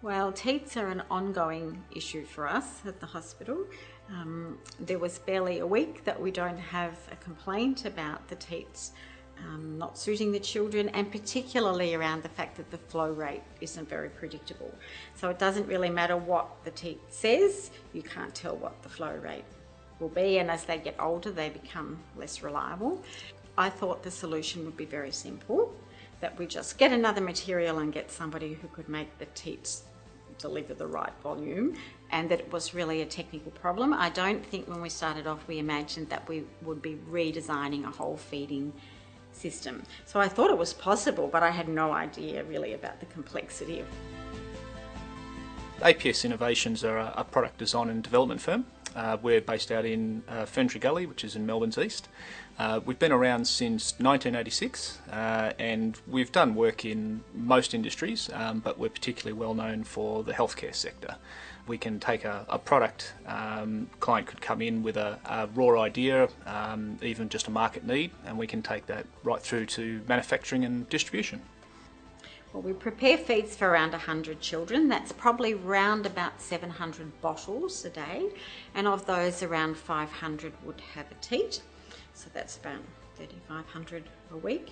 Well, teats are an ongoing issue for us at the hospital. There was barely a week that we don't have a complaint about the teats not suiting the children, and particularly around the fact that the flow rate isn't very predictable. So it doesn't really matter what the teat says, you can't tell what the flow rate will be, and as they get older they become less reliable. I thought the solution would be very simple, that we just get another material and get somebody who could make the teats deliver the right volume, and that it was really a technical problem. I don't think when we started off we imagined that we would be redesigning a whole feeding system. So I thought it was possible, but I had no idea really about the complexity of APS Innovations are a product design and development firm. We're based out in Ferntree Gully, which is in Melbourne's east. We've been around since 1986 and we've done work in most industries, but we're particularly well known for the healthcare sector. We can take a product, client could come in with a raw idea, even just a market need, and we can take that right through to manufacturing and distribution. Well, we prepare feeds for around 100 children. That's probably round about 700 bottles a day, and of those around 500 would have a teat, so that's about 3,500 a week.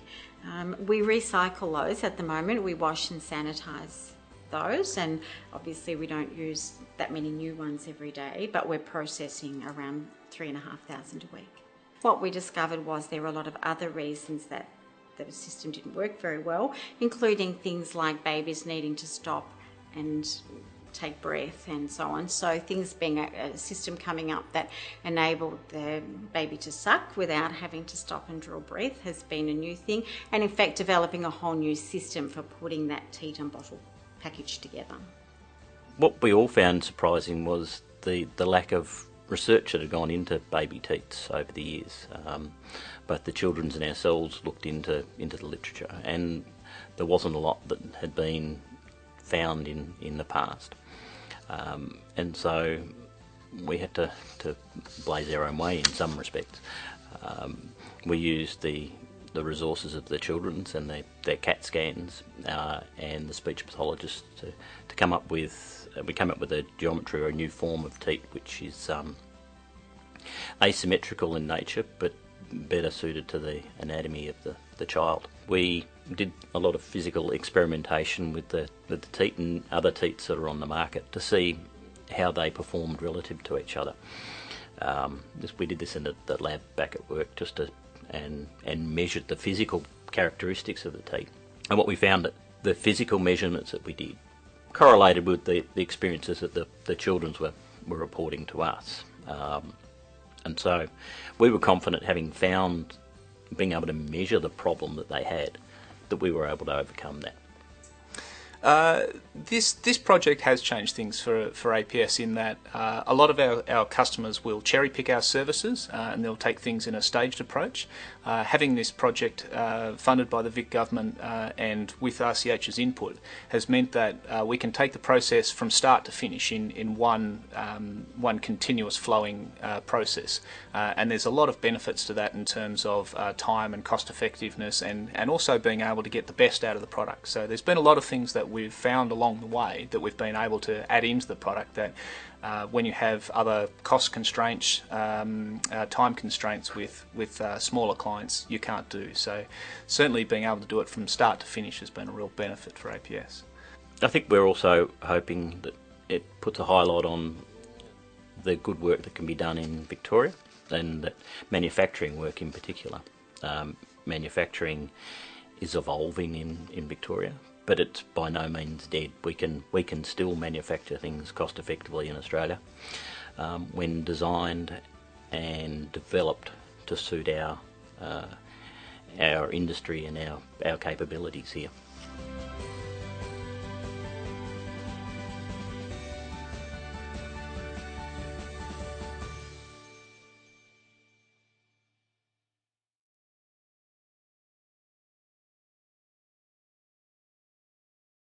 We recycle those at the moment. We wash and sanitise those, and obviously we don't use that many new ones every day, but we're processing around 3,500 a week. What we discovered was there were a lot of other reasons that the system didn't work very well, including things like babies needing to stop and take breath and so on. So things being a system coming up that enabled the baby to suck without having to stop and draw breath has been a new thing, and in fact developing a whole new system for putting that teat and bottle package together. What we all found surprising was the lack of research that had gone into baby teats over the years. Both the children's and ourselves looked into the literature, and there wasn't a lot that had been found in the past. And so we had to blaze our own way in some respects. We used the resources of the children's and their CAT scans and the speech pathologists to come up with, we came up with a geometry or a new form of teat which is asymmetrical in nature but better suited to the anatomy of the child. We did a lot of physical experimentation with the teat and other teats that are on the market to see how they performed relative to each other. We did this in the lab back at work just to and measured the physical characteristics of the teat. And what we found that the physical measurements that we did correlated with the experiences that the children's were reporting to us. And so we were confident, having found, being able to measure the problem that they had, that we were able to overcome that. This project has changed things for APS in that a lot of our customers will cherry pick our services and they'll take things in a staged approach. Having this project funded by the Vic government and with RCH's input has meant that we can take the process from start to finish in one continuous flowing process, and there's a lot of benefits to that in terms of time and cost effectiveness and also being able to get the best out of the product. So there's been a lot of things that we've found along the way that we've been able to add into the product that when you have other cost constraints, time constraints with smaller clients, you can't do. So certainly being able to do it from start to finish has been a real benefit for APS. I think we're also hoping that it puts a highlight on the good work that can be done in Victoria, and that manufacturing work in particular. Manufacturing is evolving in Victoria, but it's by no means dead. We can still manufacture things cost effectively in Australia when designed and developed to suit our industry and our capabilities here.